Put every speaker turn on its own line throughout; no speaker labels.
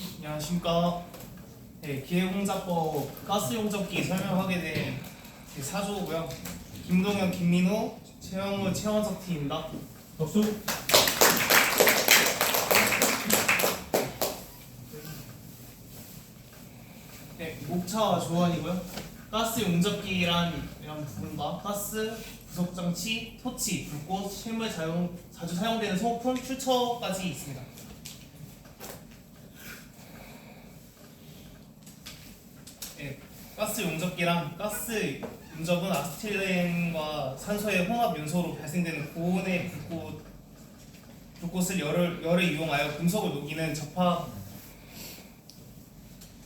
안녕하십니까. 네, 기획공사법 가스용접기 설명하게 된 사조고요. 김동현, 김민호, 최영우, 최원석 팀입니다.
박수.
네, 목차와 조언이고요. 가스 용접기란 부분과 가스 부속 장치, 토치, 불꽃, 실무에 자주 사용되는 소모품, 출처까지 있습니다. 네, 가스 용접기랑 가스 용접은 아세틸렌과 산소의 혼합 연소로 발생되는 고온의 불꽃을 열을 이용하여 금속을 녹이는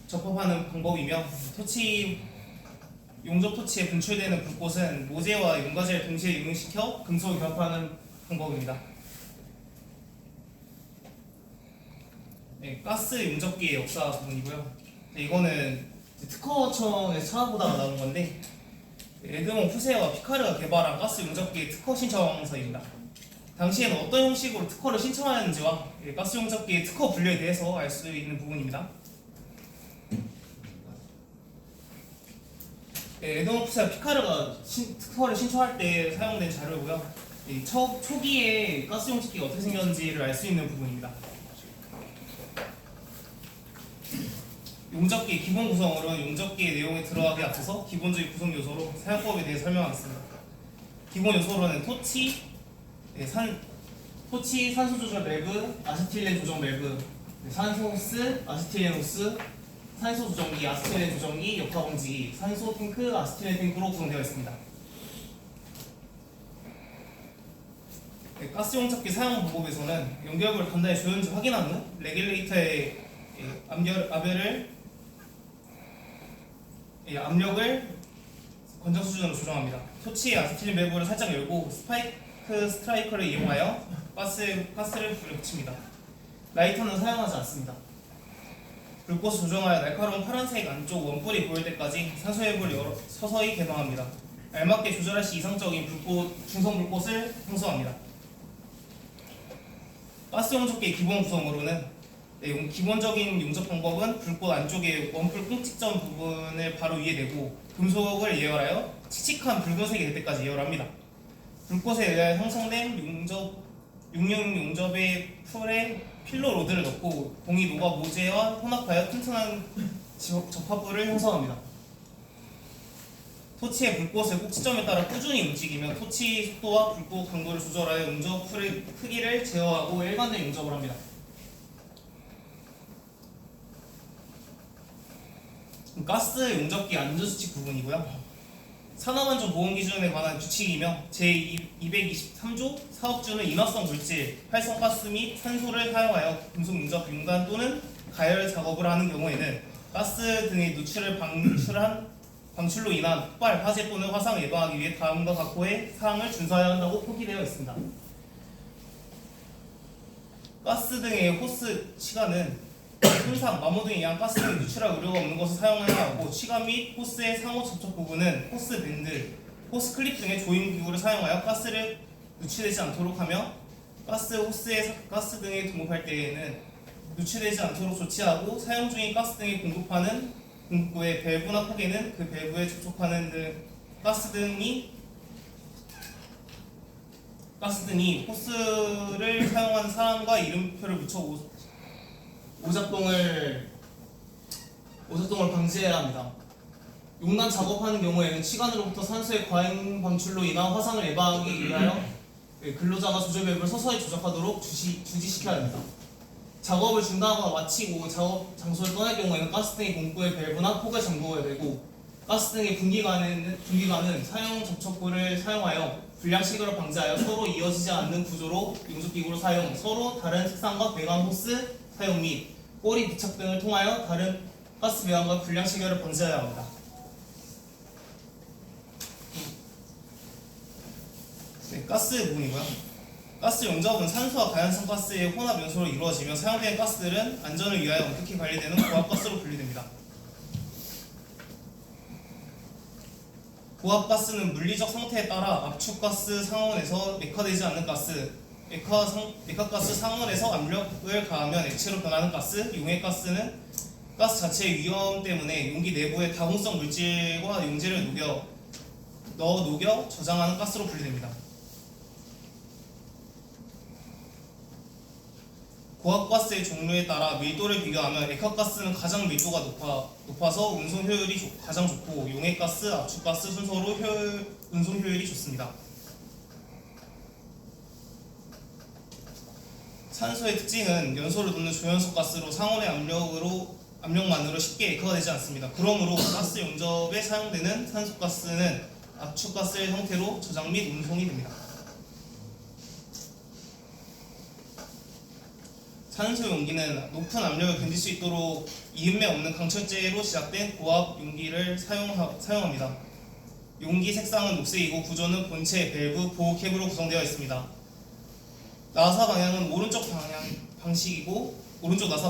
접합하는 방법이며, 용접 토치에 분출되는 불꽃은 모재와 용과제를 동시에 이용시켜 금속을 결합하는 방법입니다. 네, 가스 용접기의 역사 부분이고요. 네, 이거는 특허청에서 찾아보다가 나온 건데, 에드몽 푸세와 피카르가 개발한 가스 용접기의 특허 신청서입니다. 당시에는 어떤 형식으로 특허를 신청하였는지와 가스 용접기의 특허 분류에 대해서 알 수 있는 부분입니다. 에드몽 푸세와 피카르가 특허를 신청할 때 사용된 자료고요. 초기에 가스 용접기가 어떻게 생겼는지를 알 수 있는 부분입니다. 용접기의 기본 구성으로 용접기의 내용에 들어가기 앞서서 기본적인 구성 요소로 사용법에 대해 설명하겠습니다. 기본 요소로는 토치, 산소 조절 밸브, 아세틸렌 조정 밸브, 산소 호스, 아세틸렌 호스, 산소 조정기, 아세틸렌 조정기, 역학 공지기, 산소 탱크, 아세틸렌 탱크로 구성되어 있습니다. 가스 용접기 사용 방법에서는 연결부를 단단히 조였는지 확인한 후 레귤레이터의 압력을 권장 수준으로 조정합니다. 토치의 아세틸렌 밸브를 살짝 열고 스트라이커를 이용하여 가스를 불에 붙입니다. 라이터는 사용하지 않습니다. 불꽃을 조정하여 날카로운 파란색 안쪽 원뿔이 보일 때까지 산소 밸브를 서서히 개방합니다. 알맞게 조절할 시 이상적인 중성 불꽃을 형성합니다. 가스 용접기의 기본 구성으로는 기본적인 용접 방법은 불꽃 안쪽에 원뿔 꽁직점 부분을 바로 위에 대고 금속을 예열하여 칙칙한 붉은색이 될 때까지 예열합니다. 불꽃에 의해 형성된 육륜 용접의 풀에 필로 로드를 넣고 공이 녹아 모재와 혼합하여 튼튼한 접합부를 형성합니다. 토치의 불꽃의 꼭지점에 따라 꾸준히 움직이며 토치 속도와 불꽃 강도를 조절하여 용접 풀의 크기를 제어하고 일관된 용접을 합니다. 가스 용접기 안전수칙 부분이고요. 산업안전보건기준에 관한 규칙이며 제223조 사업주는 인화성 물질, 활성가스 및 산소를 사용하여 금속 용접 윤관 또는 가열 작업을 하는 경우에는 가스 등의 누출을 방출로 인한 폭발, 화재 또는 화상을 예방하기 위해 다음과 각호의 사항을 준수해야 한다고 표기되어 있습니다. 가스 등의 호스 시간은 항상 마모 등에 의한 가스 등을 누출할 우려가 없는 것을 사용해야 하고, 시간 및 호스의 상호 접촉 부분은 호스 밴드, 호스 클립 등의 조임 기구를 사용하여 가스를 누출되지 않도록 하며, 호스에 가스 등을 공급할 때에는 누출되지 않도록 조치하고, 사용 중인 가스 등이 공급하는 공급구의 밸브나 폭에는 그 밸브에 접촉하는 가스 등이 호스를 사용하는 사람과 이름표를 붙여 오작동을 방지해야 합니다. 용단 작업하는 경우에는 시간으로부터 산소의 과잉 방출로 인한 화상을 예방하기 위하여 근로자가 조절 밸브를 서서히 조작하도록 주지시켜야 합니다. 작업을 중단하거나 마치고 작업 장소를 떠날 경우에는 가스 등의 공구의 밸브나 폭을 잠그어야 되고, 가스 등의 분기관은 사용 접촉부를 사용하여 불량 시결을 방지하여 서로 이어지지 않는 구조로 용접기구를 사용, 서로 다른 색상과 배관 호스 사용 및 꼬리 부착 등을 통하여 다른 가스 배관과 불량 시결을 방지해야 합니다. 가스 부분이고요. 가스 용접은 산소와 가연성 가스의 혼합 연소로 이루어지며 사용되는 가스들은 안전을 위하여 엄격히 관리되는 고압가스로 분류됩니다. 고압가스는 물리적 상태에 따라 압축가스 상온에서 액화되지 않는 가스, 액화가스 상온에서 압력을 가하면 액체로 변하는 가스, 용액가스는 가스 자체의 위험 때문에 용기 내부의 다공성 물질과 용제를 녹여 저장하는 가스로 분리됩니다. 고압가스의 종류에 따라 밀도를 비교하면 액화가스는 가장 밀도가 높아서 운송 효율이 가장 좋고 용액가스, 압축가스 순서로 운송 효율이 좋습니다. 산소의 특징은 연소를 돕는 조연소 가스로 상온의 압력만으로 쉽게 액화가 되지 않습니다. 그러므로 가스 용접에 사용되는 산소가스는 압축가스의 형태로 저장 및 운송이 됩니다. 산소 용기는 높은 압력을 견딜 수 있도록 이음매 없는 강철제로 제작된 고압 용기를 사용합니다. 용기 색상은 녹색이고 구조는 본체, 밸브, 보호 캡으로 구성되어 있습니다. 나사 방향은 오른쪽 나사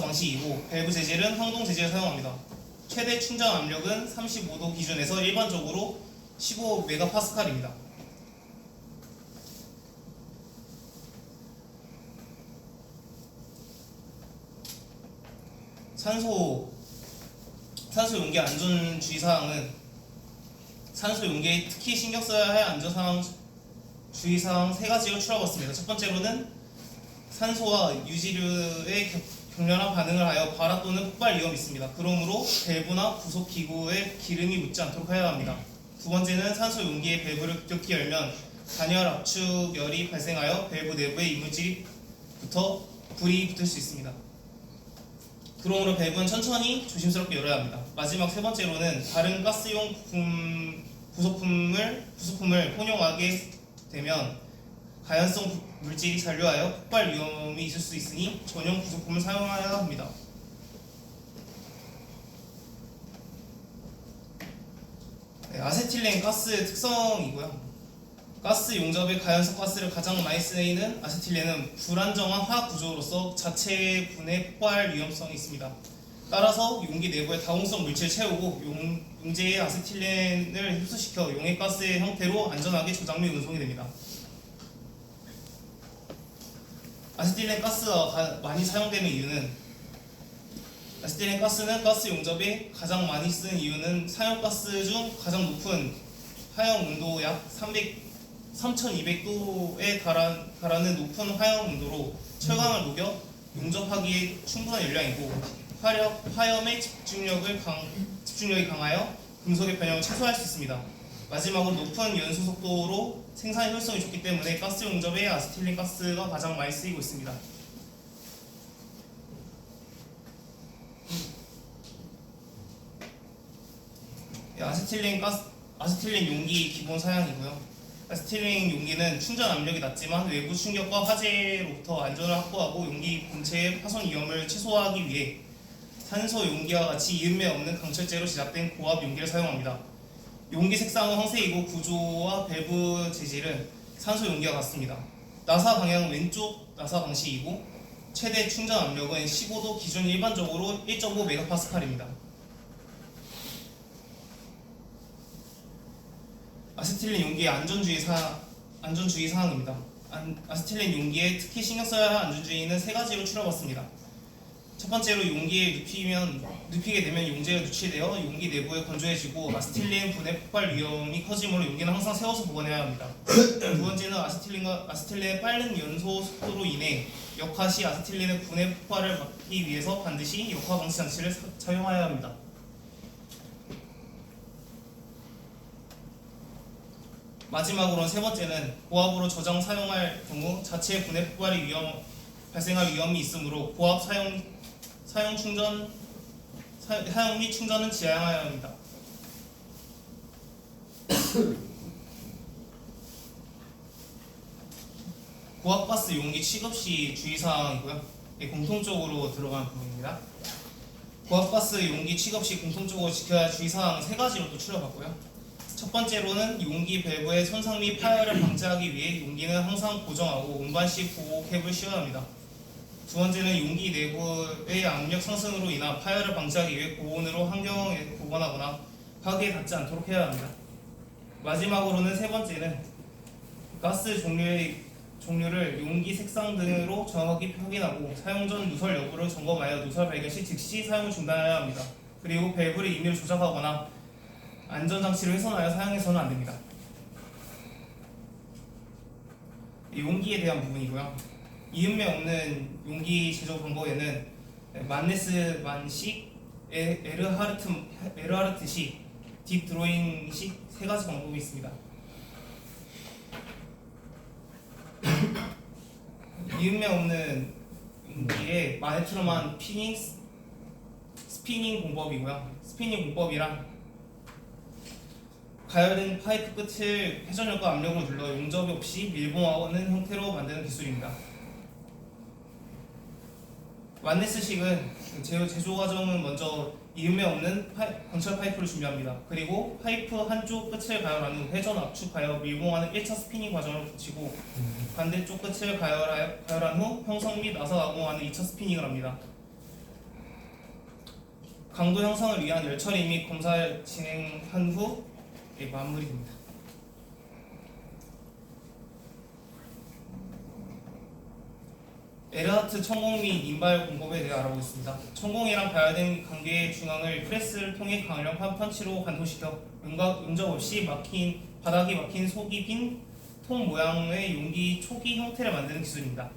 방식이고 밸브 재질은 항동 재질을 사용합니다. 최대 충전 압력은 35도 기준에서 일반적으로 15메가파스칼입니다. 산소 용기 안전 주의사항은 산소 용기에 특히 신경 써야 할 안전사항 주의사항 3가지로 추려봤습니다. 첫 번째로는 산소와 유지류의 격렬한 반응을 하여 발화 또는 폭발 위험이 있습니다. 그러므로 밸브나 부속 기구에 기름이 묻지 않도록 해야 합니다. 두 번째는 산소 용기의 밸브를 급격히 열면 단열 압축열이 발생하여 밸브 내부에 이물질이 불이 붙을 수 있습니다. 그러므로 밸브는 천천히 조심스럽게 열어야 합니다. 마지막 세 번째로는 다른 가스용 부속품을 혼용하게 되면 가연성 물질이 잔류하여 폭발 위험이 있을 수 있으니 전용 부속품을 사용해야 합니다. 아세틸렌 가스의 특성이고요. 가스 용접에 가연성 가스를 가장 많이 쓰이는 아세틸렌은 불안정한 화학 구조로서 자체 분해 폭발 위험성이 있습니다. 따라서 용기 내부에 다공성 물질을 채우고 용제의 아세틸렌을 흡수시켜 용액가스의 형태로 안전하게 저장 및 운송이 됩니다. 아세틸렌 가스가 많이 사용되는 이유는 아세틸렌 가스는 가스 용접에 가장 많이 쓰는 이유는 사용가스 중 가장 높은 화형 온도 약 3200도에 달하는 높은 화형 온도로 철강을 녹여 용접하기에 충분한 열량이고 화염의 집중력이 강하여 금속의 변형을 최소화할 수 있습니다. 마지막으로 높은 연소 속도로 생산 효율성이 좋기 때문에 가스 용접에 아세틸렌 가스가 가장 많이 쓰이고 있습니다. 아세틸렌 용기 기본 사양이고요. 아세틸렌 용기는 충전 압력이 낮지만 외부 충격과 화재로부터 안전을 확보하고 용기 본체의 파손 위험을 최소화하기 위해 산소 용기와 같이 이음매 없는 강철제로 제작된 고압 용기를 사용합니다. 용기 색상은 황색이고 구조와 밸브 재질은 산소 용기와 같습니다. 나사 방향은 왼쪽 나사 방식이고 최대 충전 압력은 15도 기준 일반적으로 1.5메가파스칼입니다. 아세틸렌 용기의 안전주의 사항입니다. 아세틸렌 용기에 특히 신경 써야 할 안전주의는 3가지로 추려봤습니다. 첫 번째로 용기에 눕히게 되면 용제가 누출되어 용기 내부에 건조해지고 아세틸렌 분해 폭발 위험이 커지므로 용기는 항상 세워서 보관해야 합니다. 두 번째는 아세틸렌의 빠른 연소 속도로 인해 역화 시 아세틸렌의 분해 폭발을 막기 위해서 반드시 역화 방지 장치를 사용해야 합니다. 마지막으로는 세 번째는 고압으로 저장 사용할 경우 자체 분해 폭발이 발생할 위험이 있으므로 고압 사용 및 충전은 지양해야 합니다. 고압가스 용기 취급 시 주의사항이고요. 공통적으로 들어가는 부분입니다. 고압가스 용기 취급 시 공통적으로 지켜야 할 주의사항은 3가지로 또 추려봤고요. 첫 번째로는 용기 밸브의 손상 및 파열을 방지하기 위해 용기는 항상 고정하고 운반식 보호 캡을 씌워야 합니다. 두 번째는 용기 내부의 압력 상승으로 인한 파열을 방지하기 위해 고온으로 환경에 보관하거나 화기에 닿지 않도록 해야 합니다. 마지막으로는 세 번째는 가스 종류를 용기 색상 등으로 정확히 확인하고 사용 전 누설 여부를 점검하여 누설 발견 시 즉시 사용을 중단해야 합니다. 그리고 밸브를 임의로 조작하거나 안전장치를 훼손하여 사용해서는 안 됩니다. 용기에 대한 부분이고요. 이음매 없는 용기 제조 방법에는 만네스 만식, 에르하르트식, 딥 드로잉식 세 가지 방법이 있습니다. 이음매 없는 용기에 마네트로만 스피닝 공법이고요. 스피닝 공법이란 가열된 파이프 끝을 회전력과 압력으로 눌러 용접이 없이 밀봉하는 형태로 만드는 기술입니다. 만네스식은 제조 과정은 먼저 이음매 없는 건철 파이프를 준비합니다. 그리고 파이프 한쪽 끝을 가열한 후 회전 압축하여 밀봉하는 1차 스피닝 과정을 거치고 반대쪽 끝을 가열한 후 형성 및 나사 가공하는 2차 스피닝을 합니다. 강도 형성을 위한 열 처리 및 검사를 진행한 후 마무리됩니다. 에르하트 천공 및 인발 공법에 대해 알아보겠습니다. 천공이란 가열된 관계의 중앙을 프레스를 통해 강력한 펀치로 관통시켜 응접 없이 바닥이 막힌 속이 빈 통 모양의 용기 초기 형태를 만드는 기술입니다.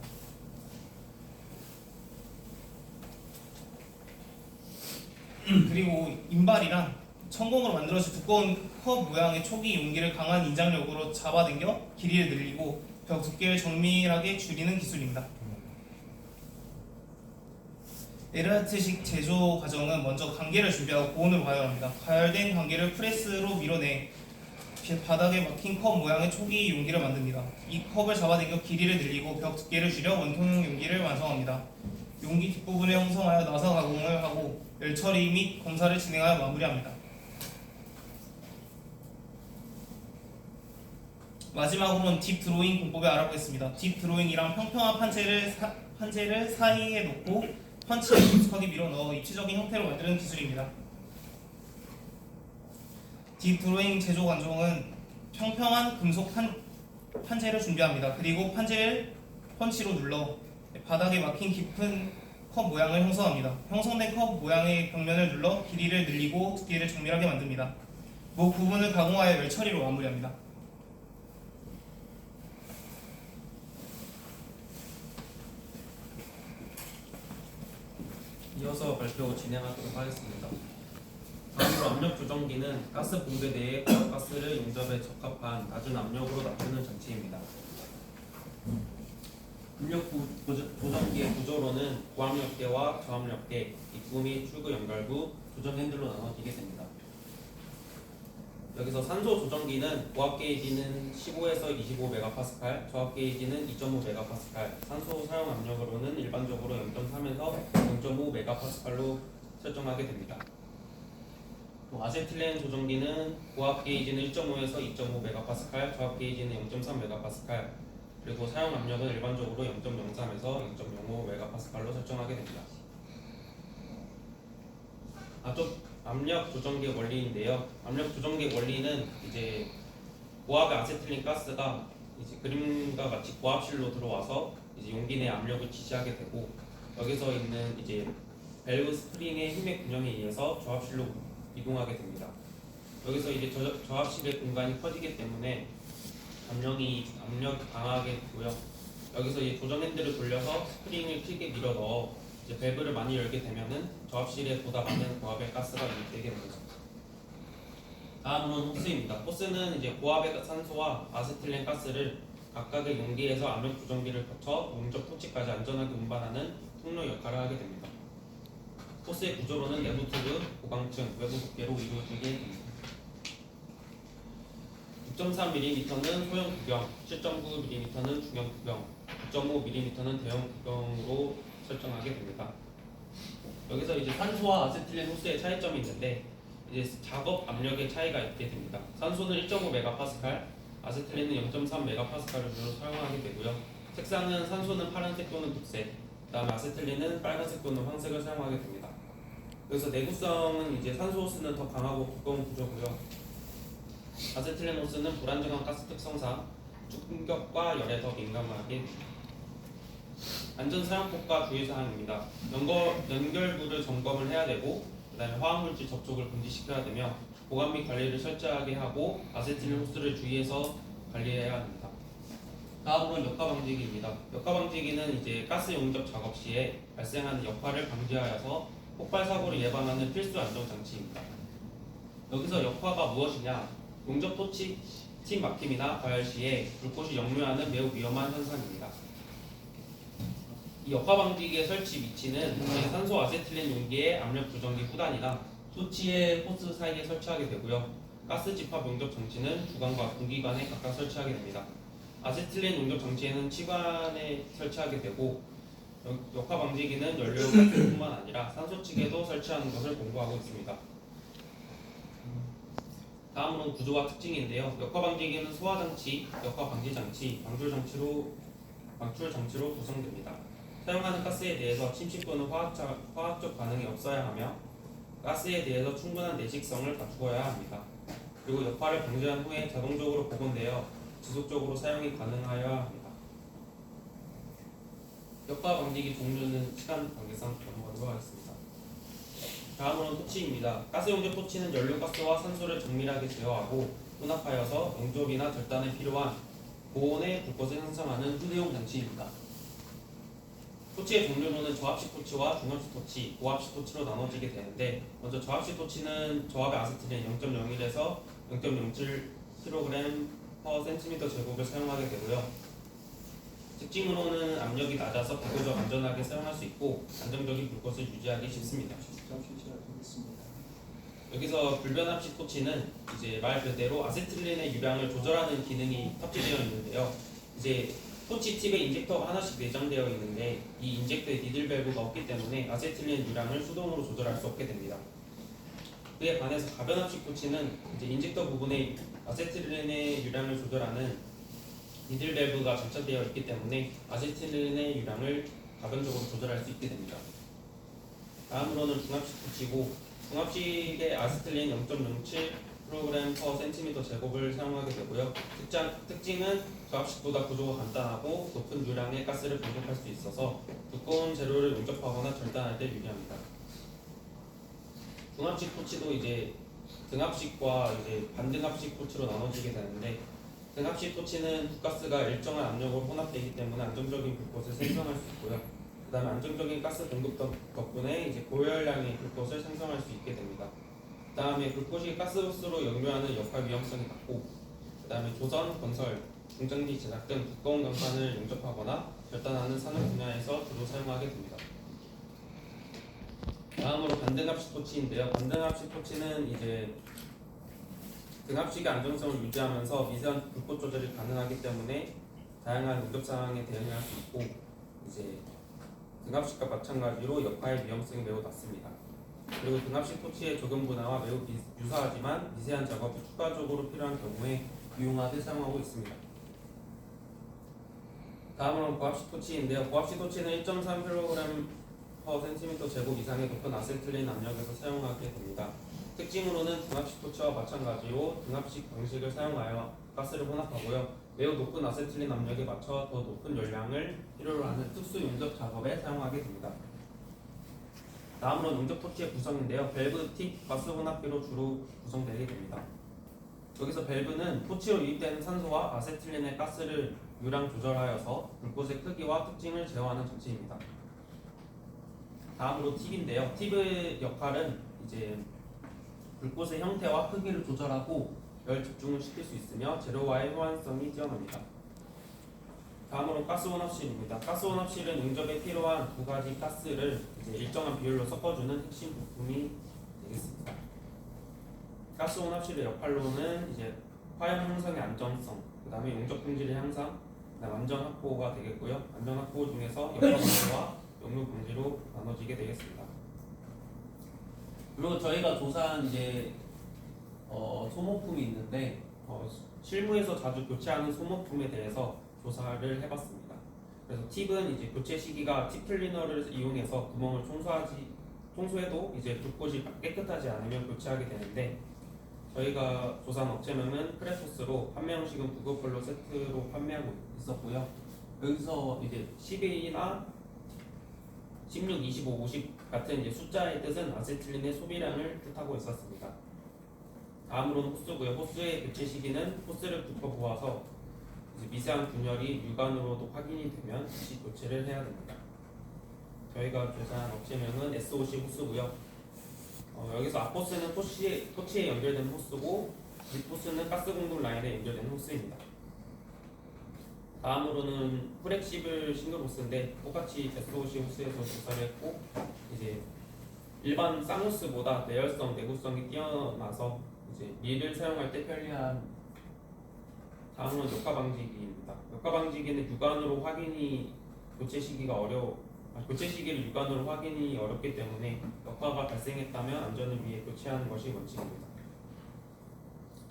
그리고 인발이란 천공으로 만들어진 두꺼운 컵 모양의 초기 용기를 강한 인장력으로 잡아당겨 길이를 늘리고 벽 두께를 정밀하게 줄이는 기술입니다. 에르하트식 제조 과정은 먼저 관계를 준비하고 고온으로 가열합니다. 가열된 관계를 프레스로 밀어내 바닥에 막힌 컵 모양의 초기 용기를 만듭니다. 이 컵을 잡아당겨 길이를 늘리고 벽 두께를 줄여 원통형 용기를 완성합니다. 용기 뒷부분을 형성하여 나사 가공을 하고 열 처리 및 검사를 진행하여 마무리합니다. 마지막으로는 딥 드로잉 공법을 알아보겠습니다. 딥 드로잉이란 평평한 판재를 사이에 놓고 펀치를 깊숙하게 밀어넣어 입체적인 형태로 만드는 기술입니다. 딥 드로잉 제조 관종은 평평한 금속 판재를 준비합니다. 그리고 판재를 펀치로 눌러 바닥에 막힌 깊은 컵 모양을 형성합니다. 형성된 컵 모양의 벽면을 눌러 길이를 늘리고 두께를 정밀하게 만듭니다. 목 부분을 가공하여 열 처리로 마무리합니다.
이어서 발표 진행하도록 하겠습니다. 다음으로 압력 조정기는 가스 분배대에 가스를 용접에 적합한 낮은 압력으로 낮추는 장치입니다. 압력 조정기의 구조로는 고압력계와 저압력계, 입구 및 출구 연결부, 조정 핸들로 나눠지게 됩니다. 여기서 산소 조정기는 고압 게이지는 15에서 25MPa, 저압 게이지는 2.5MPa, 산소 사용 압력으로는 일반적으로 0.3에서 0.5MPa로 설정하게 됩니다. 또 아세틸렌 조정기는 고압 게이지는 1.5에서 2.5MPa, 저압 게이지는 0.3MPa, 그리고 사용 압력은 일반적으로 0.03에서 0.05MPa로 설정하게 됩니다. 압력 조정기 원리인데요. 압력 조정기 원리는 이제 고압의 아세틸린 가스가 이제 그림과 같이 고압실로 들어와서 이제 용기 내 압력을 지지하게 되고, 여기서 있는 이제 밸브 스프링의 힘의 균형에 의해서 저압실로 이동하게 됩니다. 여기서 이제 저압실의 공간이 커지기 때문에 압력이 강하게 되고요. 여기서 이제 조정 핸들을 돌려서 스프링을 크게 밀어 넣어 이제 밸브를 많이 열게 되면은 저압실에 보다 많은 고압의 가스가 유입되게 됩니다. 다음은 호스입니다. 호스는 이제 고압의 산소와 아세틸렌 가스를 각각의 용기에서 압력 조정기를 거쳐 용접 토치까지 안전하게 운반하는 통로 역할을 하게 됩니다. 호스의 구조로는 내부 튜브, 고광층, 외부 두께로 이루어지게 됩니다. 6.3mm는 소형 구경, 7.9mm는 중형 구경, 9.5mm는 대형 구경으로 설정하게 됩니다. 여기서 이제 산소와 아세틸렌 호스의 차이점이 있는데, 이제 작업 압력의 차이가 있게 됩니다. 산소는 1.5MPa, 아세틸렌은 0.3MPa를 주로 사용하게 되고요. 색상은 산소는 파란색 또는 녹색, 그다음에 아세틸렌은 빨간색 또는 황색을 사용하게 됩니다. 그래서 내구성은 이제 산소 호스는 더 강하고 두꺼운 구조고요. 아세틸렌 호스는 불안정한 가스 특성상 충격과 열에 더 민감하게 됩니다. 안전사용법과 주의사항입니다. 연결부를 점검을 해야 되고 그 다음에 화학물질 접촉을 금지시켜야 되며 보관 및 관리를 철저하게 하고 아세틸린 호스를 주의해서 관리해야 합니다. 다음으로는 역화 방지기입니다. 역화 방지기는 이제 가스 용접 작업 시에 발생하는 역화를 방지하여서 폭발 사고를 예방하는 필수 안전 장치입니다. 여기서 역화가 무엇이냐? 용접 토치 팀 막힘이나 과열 시에 불꽃이 역류하는 매우 위험한 현상입니다. 이 역화 방지기의 설치 위치는 산소 아세틸린 용기의 압력 조정기 후단이나 토치의 호스 사이에 설치하게 되고요. 가스 집합 용접 장치는 주관과 공기관에 각각 설치하게 됩니다. 아세틸린 용접 장치에는 치관에 설치하게 되고 역화 방지기는 연료 가스뿐만 아니라 산소 측에도 설치하는 것을 권고하고 있습니다. 다음으로는 구조와 특징인데요. 역화 방지기는 소화 장치, 역화 방지 장치, 방출 장치로 구성됩니다. 사용하는 가스에 대해서 침식 또는 화학적 반응이 없어야 하며 가스에 대해서 충분한 내식성을 갖추어야 합니다. 그리고 역화를 방지한 후에 자동적으로 복원되어 지속적으로 사용이 가능하여야 합니다. 역화 방지기 종류는 시간 관계상 넘어가도록 하겠습니다. 다음으로는 토치입니다. 가스 용접 토치는 연료가스와 산소를 정밀하게 제어하고 혼합하여서 용접이나 절단에 필요한 고온의 불꽃을 형성하는 휴대용 장치입니다. 토치의 종류로는 저압식 토치와 중압식 토치, 고압식 토치로 나눠지게 되는데 먼저 저압식 토치는 저압의 아세틸린 0.01에서 0.07kg/cm 제곱을 사용하게 되고요. 특징으로는 압력이 낮아서 비교적 안전하게 사용할 수 있고 안정적인 불꽃을 유지하기 쉽습니다. 여기서 불변압식 토치는 이제 말 그대로 아세틸린의 유량을 조절하는 기능이 탑재되어 있는데요. 이제 토치 팁에 인젝터가 하나씩 내장되어 있는데 이 인젝터에 니들 밸브가 없기 때문에 아세틸린 유량을 수동으로 조절할 수 없게 됩니다. 그에 반해서 가변압식 토치는 이제 인젝터 부분에 아세틸린의 유량을 조절하는 니들 밸브가 장착되어 있기 때문에 아세틸린의 유량을 가변적으로 조절할 수 있게 됩니다. 다음으로는 중압식 토치고 중압식의 아세틸린 0.07kg/cm 제곱을 사용하게 되고요. 특징은 저압식보다 구조가 간단하고 높은 유량의 가스를 공급할 수 있어서 두꺼운 재료를 용접하거나 절단할 때 유리합니다. 중압식 토치도 이제 등압식과 이제 반등압식 토치로 나눠지게 되는데 등압식 토치는 국가스가 일정한 압력으로 혼합되기 때문에 안정적인 불꽃을 생성할 수 있고요. 그 다음에 안정적인 가스 공급 덕분에 이제 고열량의 불꽃을 생성할 수 있게 됩니다. 그 다음에 불꽃이 가스로스로 역류하는 역할 위험성이 낮고 그 다음에 조선, 건설, 중장비 제작 등 두꺼운 강판을 용접하거나 절단하는 산업 분야에서 주로 사용하게 됩니다. 다음으로 반등압식 토치인데요. 반등압식 토치는 이제 등압식의 안정성을 유지하면서 미세한 불꽃 조절이 가능하기 때문에 다양한 응급 상황에 대응할 수 있고 이제 등압식과 마찬가지로 역화의 위험성이 매우 낮습니다. 그리고 등압식 토치의 적용 분야와 매우 유사하지만 미세한 작업이 추가적으로 필요한 경우에 유용하게 사용하고 있습니다. 다음으로는 고압식 토치인데요. 고압식 토치는 1.3kg/cm 제곱 이상의 높은 아세틸린 압력에서 사용하게 됩니다. 특징으로는 등압식 토치와 마찬가지로 등압식 방식을 사용하여 가스를 혼합하고요. 매우 높은 아세틸린 압력에 맞춰 더 높은 열량을 필요로 하는 특수 용접 작업에 사용하게 됩니다. 다음으로 용접 토치의 구성인데요. 밸브, 팁, 가스 혼합기로 주로 구성되게 됩니다. 여기서 밸브는 토치로 유입되는 산소와 아세틸린의 가스를 유량 조절하여서 불꽃의 크기와 특징을 제어하는 장치입니다. 다음으로 팁인데요. 팁의 역할은 이제 불꽃의 형태와 크기를 조절하고 열 집중을 시킬 수 있으며 재료와의 호환성이 뛰어납니다. 다음으로 가스 혼합실입니다. 가스 혼합실은 용접에 필요한 두 가지 가스를 이제 일정한 비율로 섞어주는 핵심 부품이 되겠습니다. 가스 혼합실의 역할로는 이제 화형 형성의 안정성, 그 다음에 용접 품질의 향상, 그다음 안전 확보가 되겠고요. 안전 확보 중에서 역화 방지와 역류 방지로 나눠지게 되겠습니다.
그리고 저희가 조사한 이제 소모품이 있는데
실무에서 자주 교체하는 소모품에 대해서 조사를 해봤습니다. 그래서 팁은 이제 교체 시기가 팁 클리너를 이용해서 구멍을 청소해도 이제 불꽃이 깨끗하지 않으면 교체하게 되는데 저희가 조사한 업체명은 크레포스로 판매 형식은 부급별로 세트로 판매하고 있었고요. 여기서 이제 11이나 16, 25, 50 같은 이제 숫자의 뜻은 아세틸린의 소비량을 뜻하고 있었습니다. 다음으로는 호스고요. 호스의 교체 시기는 호스를 굽혀 보아서 이제 미세한 균열이 육안으로도 확인이 되면 다시 교체를 해야 됩니다. 저희가 조사한 업체명은 SOC 호스고요. 여기서 앞호스는 토치에 연결된 호스고 뒷호스는 가스 공급 라인에 연결된 호스입니다. 다음으로는 플렉시블 싱글 호스인데 똑같이 SOC 호스에서 조사를 했고 이제 일반 쌍호스보다 내열성, 내구성이 뛰어나서 이제 밀을 사용할 때 편리한. 다음은 역화 방지기입니다. 역화 방지기는 육안으로 확인이 교체 시기를 육안으로 확인이 어렵기 때문에 역화가 발생했다면 안전을 위해 교체하는 것이 원칙입니다.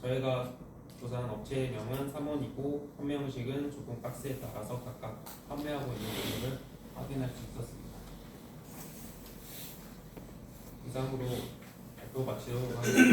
저희가 조사한 업체명은 3원이고 판매 형식은 조금 박스에 따라서 각각 판매하고 있는 것을 확인할 수 있었습니다. 이상으로 발표 마치도록 하겠습니다.